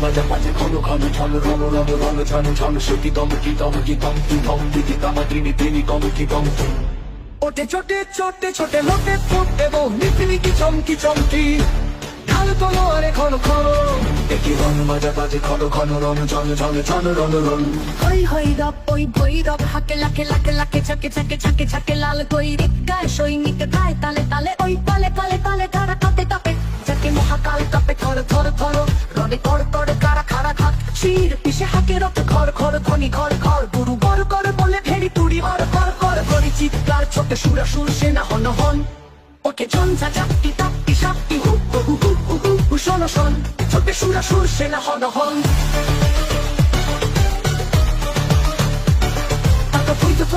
বাজা বাজে ঘন ঘন ঝন রণ রণ রণ ঝন ঝন সখী দম কি দম কি দম কি দম দিদি তামা তিনি তিনি দম কি দম ওটে ছোটে ছোটে ছোটে লোটে ফুট এবং নিপিনি কি চমকি চমকি ঢাল তোলো আরে ঘন ঘন একই রণ বাজা বাজে ঘন ঘন রণ ঝন ঝন ঝন রণ রণ হই হই রব ওই ভৈরব হাকে লাকে লাকে লাকে ছাকে ছাকে ছাকে ছাকে লাল কই রিক্কায় সৈনিক গায় তালে তালে ওই পালে পালে পালে তারা কাঁপে কাঁপে যাকে মহাকাল কাঁপে থর থর থর রবে কর কর কারা খারা খাক শির পিছে হাকে রক্ত ঘর ঘর খনি ঘর ঘর গুরু বর কর বলে ফেরি তুড়ি হর কর কর করি চিৎকার ছোটে সুরা সুর সেনা হন হন ওকে ঝঞ্ঝা চাপটি তাপটি সাপটি হু হু হু হু হু হু শোনো শোন ছোটে সুরা সুর সেনা হন হন